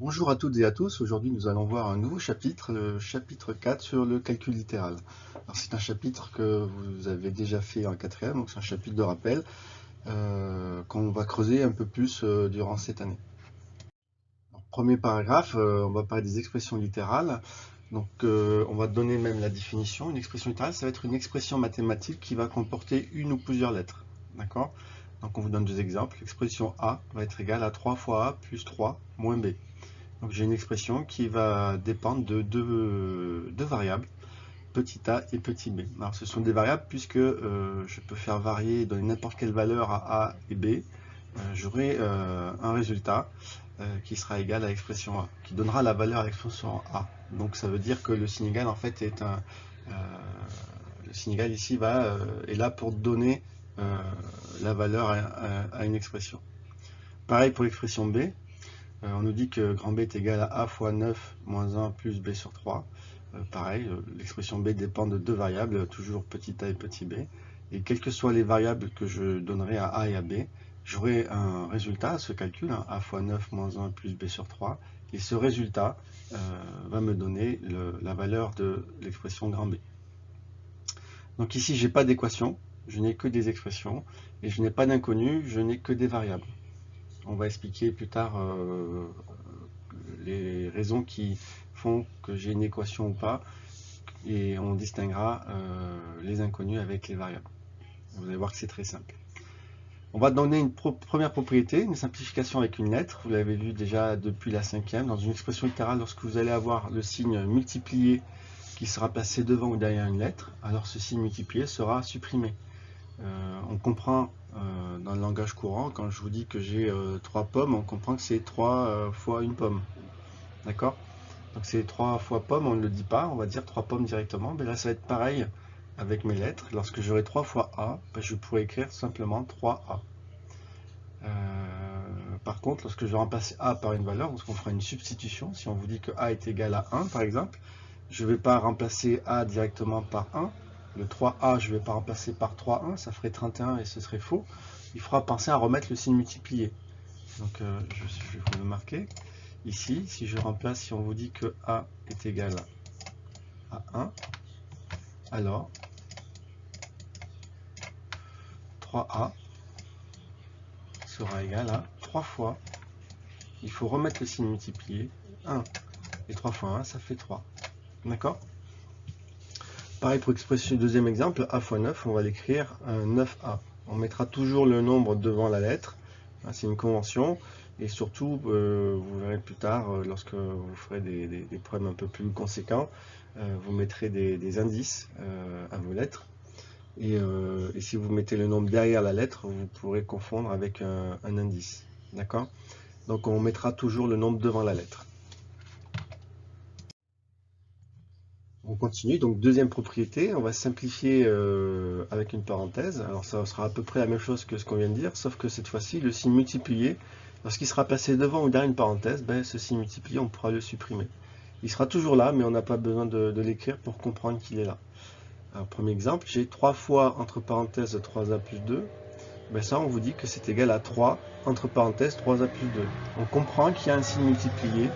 Bonjour à toutes et à tous, aujourd'hui nous allons voir un nouveau chapitre, le chapitre 4 sur le calcul littéral. Alors c'est un chapitre que vous avez déjà fait en quatrième, donc c'est un chapitre de rappel qu'on va creuser un peu plus durant cette année. Alors, premier paragraphe, on va parler des expressions littérales. Donc on va donner même la définition. Une expression littérale, ça va être une expression mathématique qui va comporter une ou plusieurs lettres. D'accord? Donc on vous donne deux exemples. L'expression A va être égale à 3 fois A plus 3 moins B. Donc j'ai une expression qui va dépendre de deux variables, petit a et petit b. Alors ce sont des variables puisque je peux faire varier, donner n'importe quelle valeur à a et b. J'aurai un résultat qui sera égal à l'expression a, qui donnera la valeur à l'expression a. Donc ça veut dire que le signe égal en fait est le signe égal ici est là pour donner la valeur à une expression. Pareil pour l'expression b. On nous dit que grand B est égal à A fois 9 moins 1 plus B sur 3. Pareil, l'expression B dépend de deux variables, toujours petit a et petit b. Et quelles que soient les variables que je donnerai à A et à B, j'aurai un résultat à ce calcul, hein, A fois 9 moins 1 plus B sur 3. Et ce résultat va me donner la valeur de l'expression grand B. Donc ici, je n'ai pas d'équation, je n'ai que des expressions. Et je n'ai pas d'inconnu, je n'ai que des variables. On va expliquer plus tard les raisons qui font que j'ai une équation ou pas, et on distinguera les inconnus avec les variables. Vous allez voir que c'est très simple. On va donner une première propriété, une simplification avec une lettre. Vous l'avez vu déjà depuis la cinquième. Dans une expression littérale, lorsque vous allez avoir le signe multiplié qui sera placé devant ou derrière une lettre, alors ce signe multiplié sera supprimé. On comprend dans le langage courant, quand je vous dis que j'ai 3 pommes, on comprend que c'est 3 fois une pomme. D'accord? Donc c'est 3 fois pomme, on ne le dit pas, on va dire 3 pommes directement. Mais là, ça va être pareil avec mes lettres. Lorsque j'aurai 3 fois A, ben, je pourrais écrire simplement 3A. Par contre, lorsque je vais remplacer A par une valeur, on fera une substitution. Si on vous dit que A est égal à 1, par exemple, je ne vais pas remplacer A directement par 1. Le 3A, je ne vais pas remplacer par 3,1, ça ferait 31 et ce serait faux. Il faudra penser à remettre le signe multiplié. Donc je vais vous le marquer. Ici, si je remplace, si on vous dit que A est égal à 1, alors 3A sera égal à 3 fois. Il faut remettre le signe multiplié. 1 et 3 fois 1, ça fait 3. D'accord? Pareil pour expression deuxième exemple, A fois 9, on va l'écrire 9A. On mettra toujours le nombre devant la lettre. C'est une convention. Et surtout, vous verrez plus tard, lorsque vous ferez des problèmes un peu plus conséquents, vous mettrez des indices à vos lettres. Et si vous mettez le nombre derrière la lettre, vous pourrez confondre avec un indice. D'accord? Donc on mettra toujours le nombre devant la lettre. On continue, donc deuxième propriété, on va simplifier avec une parenthèse. Alors ça sera à peu près la même chose que ce qu'on vient de dire, sauf que cette fois-ci, le signe multiplié, lorsqu'il sera placé devant ou derrière une parenthèse, ben, ce signe multiplié, on pourra le supprimer. Il sera toujours là, mais on n'a pas besoin de l'écrire pour comprendre qu'il est là. Alors, premier exemple, j'ai 3 fois, entre parenthèses, 3a plus 2. Ben ça, on vous dit que c'est égal à 3, entre parenthèses, 3a plus 2. On comprend qu'il y a un signe multiplié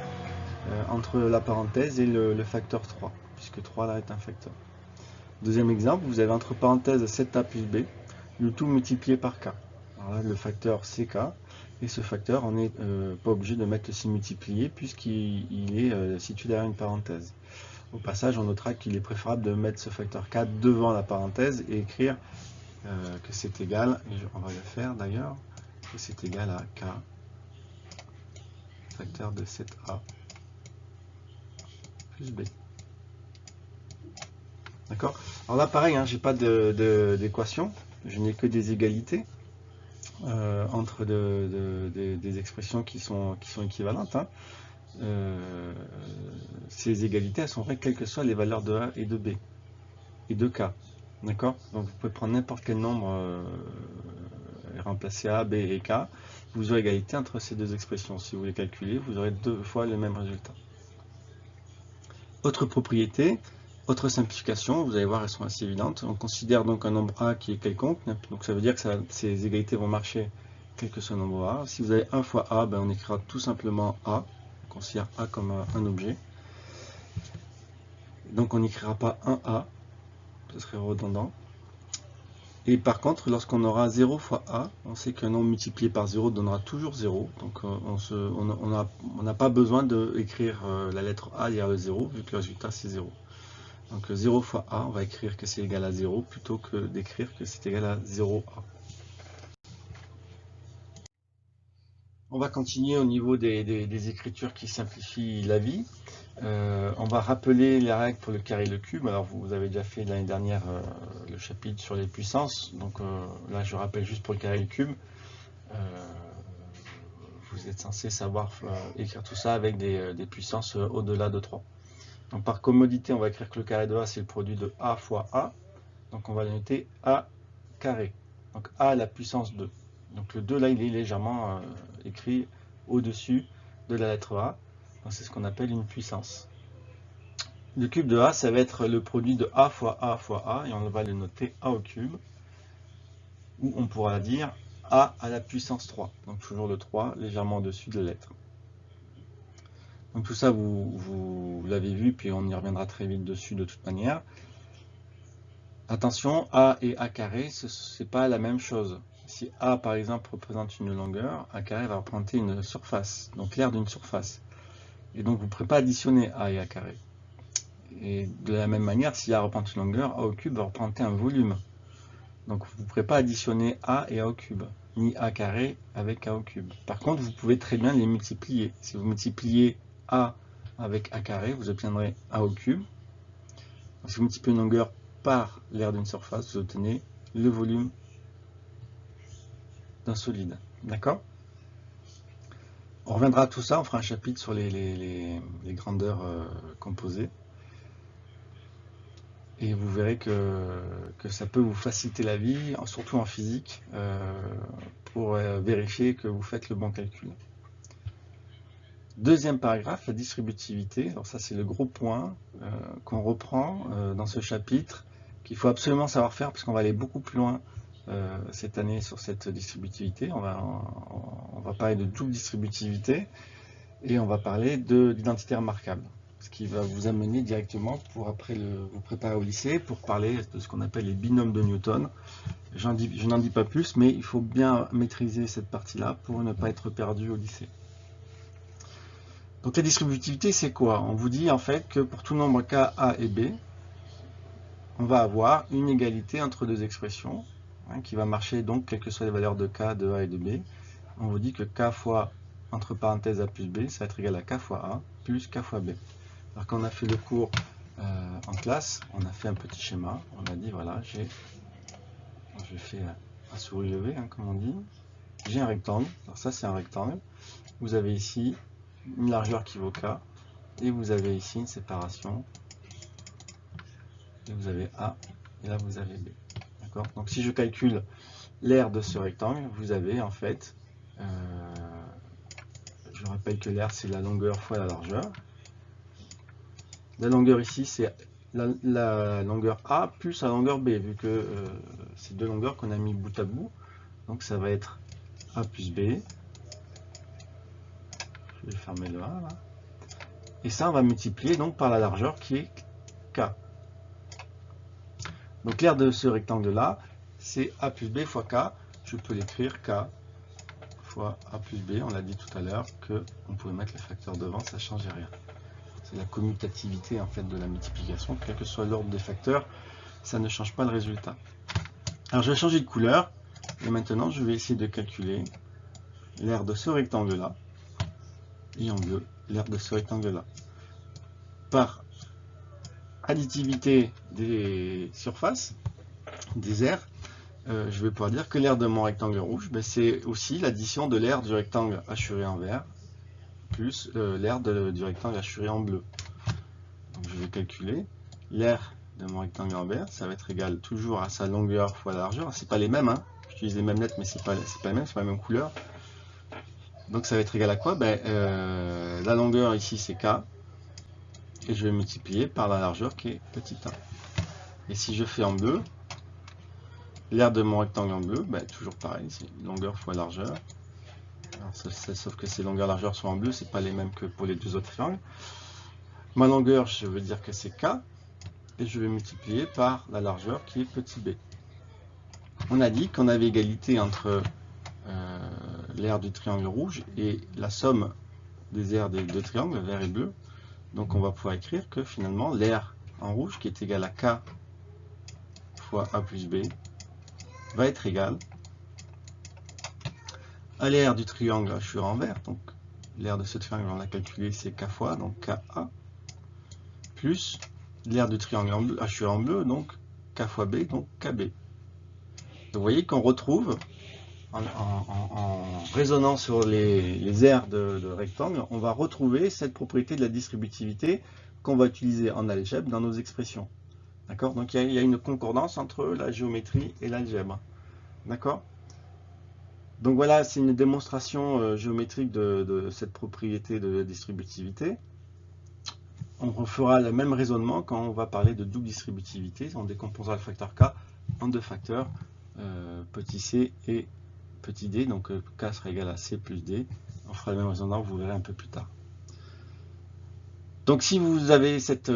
entre la parenthèse et le facteur 3, puisque 3 là est un facteur. Deuxième exemple, vous avez entre parenthèses 7a plus b, le tout multiplié par k. Alors là, le facteur c'est k, et ce facteur, on n'est pas obligé de mettre le signe multiplié puisqu'il est situé derrière une parenthèse. Au passage, on notera qu'il est préférable de mettre ce facteur k devant la parenthèse et écrire que c'est égal, et on va le faire d'ailleurs, que c'est égal à k, facteur de 7a plus b. D'accord? Alors là, pareil, hein, j'ai pas d'équation, je n'ai que des égalités entre des expressions qui sont équivalentes. Hein. Ces égalités, elles sont vraies quelles que soient les valeurs de A et de B et de K. D'accord? Donc vous pouvez prendre n'importe quel nombre et remplacer A, B et K. Vous aurez égalité entre ces deux expressions. Si vous les calculez, vous aurez deux fois le même résultat. Autre propriété, autre simplification, vous allez voir, elles sont assez évidentes. On considère donc un nombre A qui est quelconque, donc ça veut dire que ces égalités vont marcher quel que soit le nombre A. Si vous avez 1 fois A, ben on écrira tout simplement A, considère A comme un objet. Donc on n'écrira pas 1A, ce serait redondant. Et par contre, lorsqu'on aura 0 fois A, on sait qu'un nombre multiplié par 0 donnera toujours 0. Donc on n'a pas besoin d'écrire la lettre A derrière le 0, vu que le résultat c'est 0. Donc 0 fois A, on va écrire que c'est égal à 0, plutôt que d'écrire que c'est égal à 0A. On va continuer au niveau des écritures qui simplifient la vie. On va rappeler les règles pour le carré et le cube. Alors vous avez déjà fait l'année dernière le chapitre sur les puissances. Donc là je rappelle juste pour le carré et le cube. Vous êtes censé savoir écrire tout ça avec des puissances au-delà de 3. Donc par commodité, on va écrire que le carré de A c'est le produit de A fois A. Donc on va le noter A carré. Donc A à la puissance 2. Donc le 2 là il est légèrement écrit au-dessus de la lettre A. C'est ce qu'on appelle une puissance. Le cube de A, ça va être le produit de A fois A fois A, et on va le noter A au cube, ou on pourra dire A à la puissance 3, donc toujours le 3 légèrement au-dessus de la lettre. Donc tout ça, vous l'avez vu, puis on y reviendra très vite dessus de toute manière. Attention, A et A carré, ce n'est pas la même chose. Si A, par exemple, représente une longueur, A carré va représenter une surface, donc l'aire d'une surface. Et donc vous ne pourrez pas additionner A et A carré. Et de la même manière, si A représente une longueur, A au cube va représenter un volume. Donc vous ne pourrez pas additionner A et A au cube, ni A carré avec A au cube. Par contre, vous pouvez très bien les multiplier. Si vous multipliez A avec A carré, vous obtiendrez A au cube. Donc, si vous multipliez une longueur par l'aire d'une surface, vous obtenez le volume d'un solide. D'accord ? On reviendra à tout ça, on fera un chapitre sur les grandeurs composées. Et vous verrez que ça peut vous faciliter la vie, surtout en physique, pour vérifier que vous faites le bon calcul. Deuxième paragraphe, la distributivité. Alors ça c'est le gros point qu'on reprend dans ce chapitre, qu'il faut absolument savoir faire, parce qu'on va aller beaucoup plus loin cette année sur cette distributivité. On va parler de double distributivité, et on va parler d'identité remarquable. Ce qui va vous amener directement pour après vous préparer au lycée pour parler de ce qu'on appelle les binômes de Newton. Je n'en dis pas plus, mais il faut bien maîtriser cette partie-là pour ne pas être perdu au lycée. Donc la distributivité, c'est quoi? On vous dit en fait que pour tout nombre k, a et b, on va avoir une égalité entre deux expressions qui va marcher donc quelles que soient les valeurs de k, de a et de b. On vous dit que k fois entre parenthèses a plus b, ça va être égal à k fois a plus k fois b. Alors quand on a fait le cours en classe, on a fait un petit schéma. On a dit voilà, j'ai fait un souris levé, comme on dit. J'ai un rectangle. Alors ça c'est un rectangle. Vous avez ici une largeur qui vaut k. Et vous avez ici une séparation. Et vous avez a. Et là vous avez b. D'accord ? Donc si je calcule l'aire de ce rectangle, vous avez en fait, je rappelle que l'aire c'est la longueur fois la largeur. La longueur ici, c'est la longueur A plus la longueur B, vu que c'est deux longueurs qu'on a mis bout à bout. Donc ça va être A plus B. Je vais fermer le A là. Et ça, on va multiplier donc par la largeur qui est K. Donc l'aire de ce rectangle-là, c'est A plus B fois K. Je peux l'écrire K fois A plus B. On l'a dit tout à l'heure qu'on pouvait mettre les facteurs devant, ça ne changeait rien. C'est la commutativité en fait de la multiplication, quel que soit l'ordre des facteurs, ça ne change pas le résultat. Alors je vais changer de couleur, et maintenant je vais essayer de calculer l'aire de ce rectangle-là, et en bleu, l'aire de ce rectangle-là. Par additivité des surfaces, des aires, je vais pouvoir dire que l'aire de mon rectangle rouge, c'est aussi l'addition de l'aire du rectangle hachuré en vert, plus l'aire du rectangle hachuré en bleu. Donc je vais calculer l'aire de mon rectangle en vert, ça va être égal toujours à sa longueur fois la largeur. C'est pas les mêmes, j'utilise les mêmes lettres, mais c'est pas les mêmes, c'est pas la même couleur. Donc ça va être égal à quoi? La longueur ici c'est k, et je vais multiplier par la largeur qui est petit a. Et si je fais en bleu, l'aire de mon rectangle en bleu, toujours pareil, c'est longueur fois largeur. Sauf que ces longueurs-largeurs sont en bleu, c'est pas les mêmes que pour les deux autres triangles. Ma longueur, je veux dire que c'est K, et je vais multiplier par la largeur qui est petit b. On a dit qu'on avait égalité entre l'aire du triangle rouge et la somme des aires des deux triangles, vert et bleu. Donc on va pouvoir écrire que finalement l'aire en rouge, qui est égale à K fois A plus B, va être égale à l'aire du triangle hachuré en vert. Donc l'aire de ce triangle, on l'a calculé, c'est K fois, donc KA, plus l'aire du triangle hachuré en bleu, donc K fois B, donc KB. Donc vous voyez qu'on retrouve, en raisonnant sur les aires de rectangle, on va retrouver cette propriété de la distributivité qu'on va utiliser en algèbre dans nos expressions. D'accord? Donc il y a une concordance entre la géométrie et l'algèbre. D'accord? Donc voilà, c'est une démonstration géométrique de cette propriété de la distributivité. On refera le même raisonnement quand on va parler de double distributivité. On décomposera le facteur K en deux facteurs, petit c et petit d. Donc K sera égal à c plus d. On fera le même raisonnement, vous verrez un peu plus tard. Donc si vous avez cette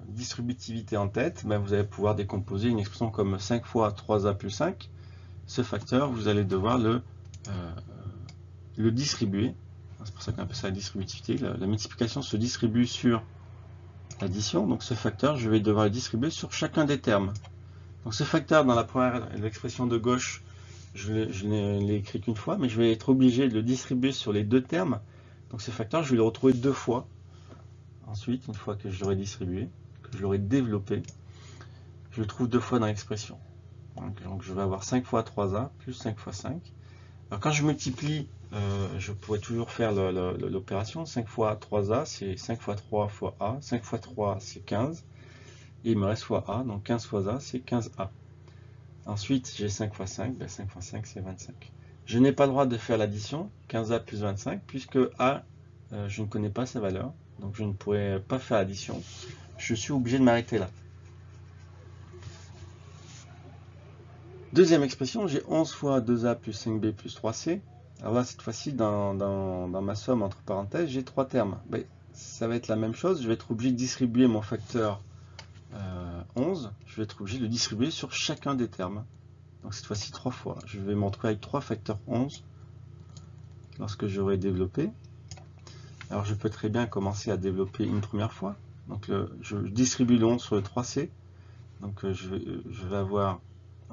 distributivité en tête, ben vous allez pouvoir décomposer une expression comme 5 fois 3a plus 5. Ce facteur, vous allez devoir le distribuer. C'est pour ça qu'on appelle ça la distributivité. La multiplication se distribue sur l'addition. Donc ce facteur, je vais devoir le distribuer sur chacun des termes. Donc ce facteur, dans la première l'expression de gauche, je ne l'ai écrit qu'une fois, mais je vais être obligé de le distribuer sur les deux termes. Donc ce facteur, je vais le retrouver deux fois. Ensuite, une fois que je l'aurai distribué, que je l'aurai développé, je le trouve deux fois dans l'expression. Donc je vais avoir 5 fois 3a plus 5 fois 5. Alors quand je multiplie, je pourrais toujours faire l'opération. 5 fois 3a, c'est 5 fois 3 fois a. 5 fois 3, c'est 15. Et il me reste fois a, donc 15 fois a, c'est 15a. Ensuite, j'ai 5 fois 5, ben 5 fois 5, c'est 25. Je n'ai pas le droit de faire l'addition, 15a plus 25, puisque a, je ne connais pas sa valeur. Donc je ne pourrais pas faire l'addition. Je suis obligé de m'arrêter là. Deuxième expression, j'ai 11 fois 2a plus 5b plus 3c. Alors là, cette fois-ci, dans ma somme entre parenthèses, j'ai trois termes. Ben, ça va être la même chose. Je vais être obligé de distribuer mon facteur 11. Je vais être obligé de le distribuer sur chacun des termes. Donc cette fois-ci, trois fois. Je vais me retrouver avec 3 facteurs 11 lorsque j'aurai développé. Alors je peux très bien commencer à développer une première fois. Donc je distribue le 11 sur le 3c. Donc je vais avoir...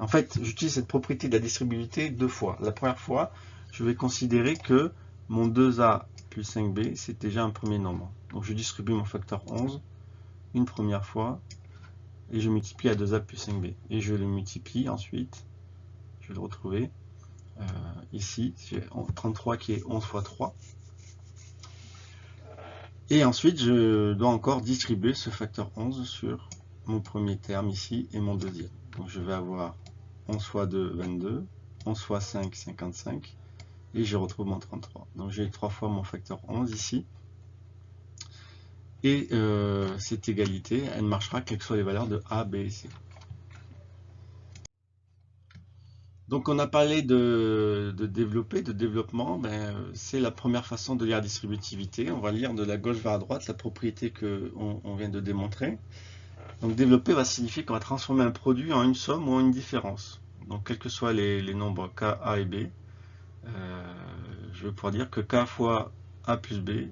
En fait, j'utilise cette propriété de la distributivité deux fois. La première fois, je vais considérer que mon 2a plus 5b, c'est déjà un premier nombre. Donc je distribue mon facteur 11 une première fois, et je multiplie à 2a plus 5b. Et je le multiplie ensuite, je vais le retrouver ici, j'ai 33 qui est 11 fois 3. Et ensuite, je dois encore distribuer ce facteur 11 sur mon premier terme ici et mon deuxième. Donc je vais avoir 11 fois 2, 22, 11 fois 5, 55, et je retrouve mon 33. Donc j'ai 3 fois mon facteur 11 ici. Et cette égalité, elle marchera quelles que soient les valeurs de A, B et C. Donc on a parlé de développer, de développement, ben, c'est la première façon de lire la distributivité. On va lire de la gauche vers la droite la propriété qu'on vient de démontrer. Donc développer va signifier qu'on va transformer un produit en une somme ou en une différence. Donc quels que soient les nombres K, A et B, je vais pouvoir dire que K fois A plus B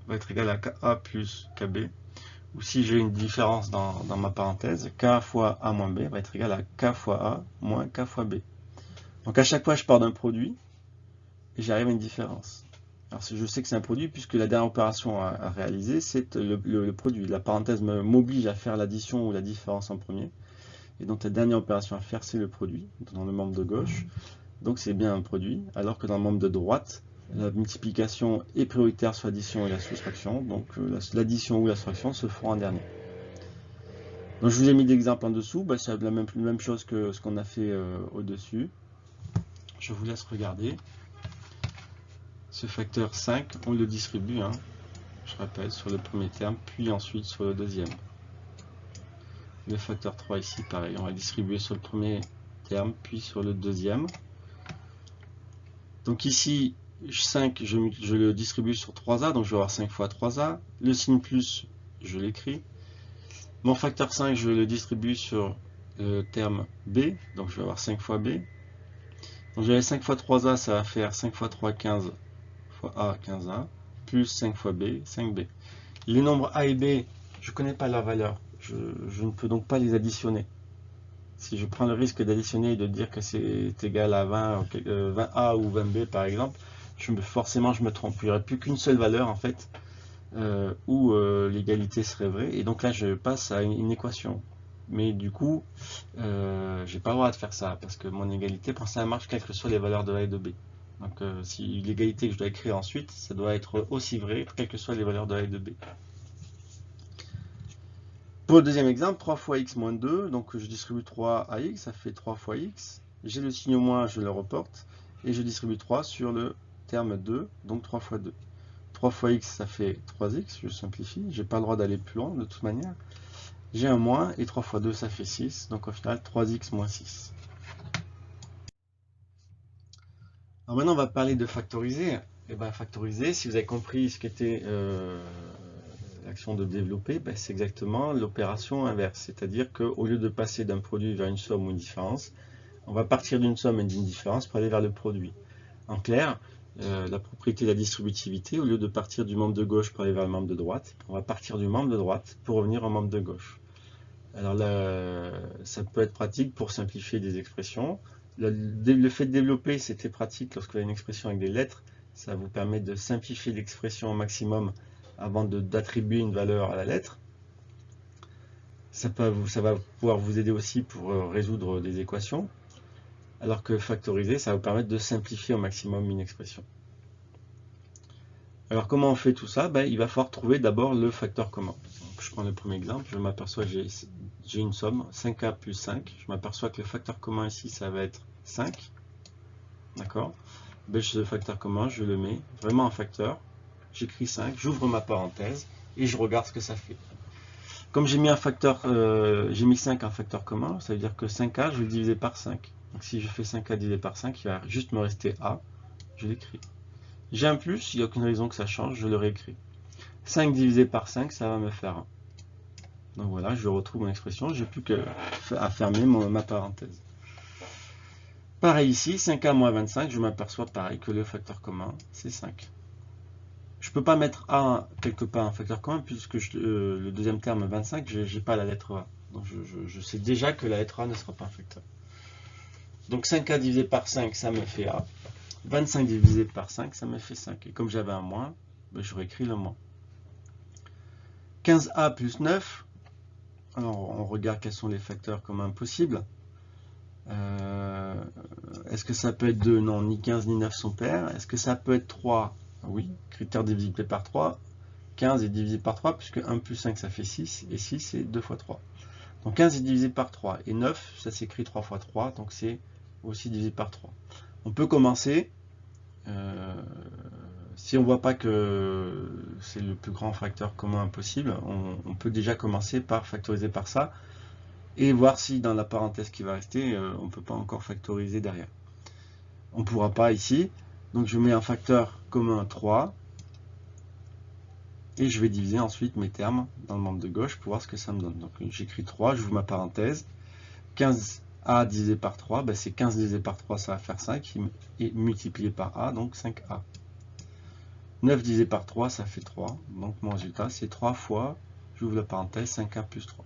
va être égal à KA plus KB. Ou si j'ai une différence dans ma parenthèse, K fois A moins B va être égal à K fois A moins K fois B. Donc à chaque fois je pars d'un produit et j'arrive à une différence. Alors je sais que c'est un produit puisque la dernière opération à réaliser c'est le produit. La parenthèse m'oblige à faire l'addition ou la différence en premier. Et donc la dernière opération à faire c'est le produit dans le membre de gauche. Donc c'est bien un produit. Alors que dans le membre de droite, la multiplication est prioritaire sur l'addition et la soustraction. Donc l'addition ou la soustraction se feront en dernier. Donc je vous ai mis d'exemple en dessous. Ben, c'est la même chose que ce qu'on a fait au-dessus. Je vous laisse regarder. Ce facteur 5, on le distribue, hein, je rappelle, sur le premier terme, puis ensuite sur le deuxième. Le facteur 3 ici, pareil, on va le distribuer sur le premier terme, puis sur le deuxième. Donc ici, 5, je le distribue sur 3A, donc je vais avoir 5 fois 3A. Le signe plus, je l'écris. Mon facteur 5, je le distribue sur le terme B, donc je vais avoir 5 fois B. Donc j'avais 5 fois 3A, ça va faire 5 fois 3, 15 fois A, 15A, plus 5 fois B, 5B. Les nombres A et B, je ne connais pas leur valeur, je ne peux donc pas les additionner. Si je prends le risque d'additionner et de dire que c'est égal à 20A ou 20B par exemple, forcément je me trompe. Il n'y aurait plus qu'une seule valeur en fait, où l'égalité serait vraie. Et donc là je passe à une équation. Mais du coup, j'ai pas le droit de faire ça, parce que mon égalité, pour ça, elle marche quelles que soient les valeurs de A et de B. Donc si l'égalité que je dois écrire ensuite, ça doit être aussi vrai, quelles que soient les valeurs de A et de B. Pour le deuxième exemple, 3 fois x moins 2, donc je distribue 3 à x, ça fait 3 fois x. J'ai le signe moins, je le reporte, et je distribue 3 sur le terme 2, donc 3 fois 2. 3 fois x, ça fait 3x, je simplifie, j'ai pas le droit d'aller plus loin de toute manière. J'ai un moins, et 3 fois 2, ça fait 6, donc au final, 3x moins 6. Alors maintenant, on va parler de factoriser. Et bien, factoriser, si vous avez compris ce qu'était l'action de développer, ben, c'est exactement l'opération inverse. C'est-à-dire qu'au lieu de passer d'un produit vers une somme ou une différence, on va partir d'une somme et d'une différence pour aller vers le produit. En clair, la propriété de la distributivité, au lieu de partir du membre de gauche pour aller vers le membre de droite, on va partir du membre de droite pour revenir au membre de gauche. Alors là, ça peut être pratique pour simplifier des expressions. Le fait de développer, c'était pratique lorsque vous avez une expression avec des lettres. Ça vous permet de simplifier l'expression au maximum avant d'attribuer une valeur à la lettre. Ça va pouvoir vous aider aussi pour résoudre des équations. Alors que factoriser, ça va vous permettre de simplifier au maximum une expression. Alors comment on fait tout ça? Ben, il va falloir trouver d'abord le facteur commun. Donc, je prends le premier exemple, je m'aperçois que j'ai une somme, 5a plus 5. Je m'aperçois que le facteur commun ici, ça va être 5. D'accord? Ben, le facteur commun, je le mets vraiment en facteur. J'écris 5, j'ouvre ma parenthèse et je regarde ce que ça fait. Comme j'ai mis j'ai mis 5 en facteur commun, ça veut dire que 5a, je vais le diviser par 5. Donc si je fais 5a divisé par 5, il va juste me rester a. Je l'écris. J'ai un plus, il n'y a aucune raison que ça change, je le réécris. 5 divisé par 5, ça va me faire 1. Donc voilà, je retrouve mon expression, j'ai plus qu'à fermer ma parenthèse. Pareil ici, 5a moins 25, je m'aperçois pareil que le facteur commun, c'est 5. Je ne peux pas mettre a quelque part en facteur commun, puisque le deuxième terme, 25, je n'ai pas la lettre a. Donc je sais déjà que la lettre a ne sera pas un facteur. Donc 5a divisé par 5, ça me fait a. 25 divisé par 5, ça me fait 5. Et comme j'avais un moins, ben je réécris le moins. 15a plus 9, alors on regarde quels sont les facteurs communs possibles. Est-ce que ça peut être 2? Non, ni 15 ni 9 sont pairs. Est-ce que ça peut être 3? Oui, critère divisible par 3. 15 est divisé par 3, puisque 1 plus 5, ça fait 6, et 6, c'est 2 fois 3. Donc 15 est divisé par 3, et 9, ça s'écrit 3 fois 3, donc c'est aussi divisé par 3. On peut commencer, si on ne voit pas que c'est le plus grand facteur commun possible, on peut déjà commencer par factoriser par ça, et voir si dans la parenthèse qui va rester, on ne peut pas encore factoriser derrière. On ne pourra pas ici, donc je mets un facteur commun 3, et je vais diviser ensuite mes termes dans le membre de gauche pour voir ce que ça me donne. Donc j'écris 3, j'ouvre ma parenthèse. 15a divisé par 3, ben c'est 15 divisé par 3, ça va faire 5, et multiplié par a, donc 5a. 9 divisé par 3, ça fait 3, donc mon résultat c'est 3 fois, j'ouvre la parenthèse, 5a plus 3.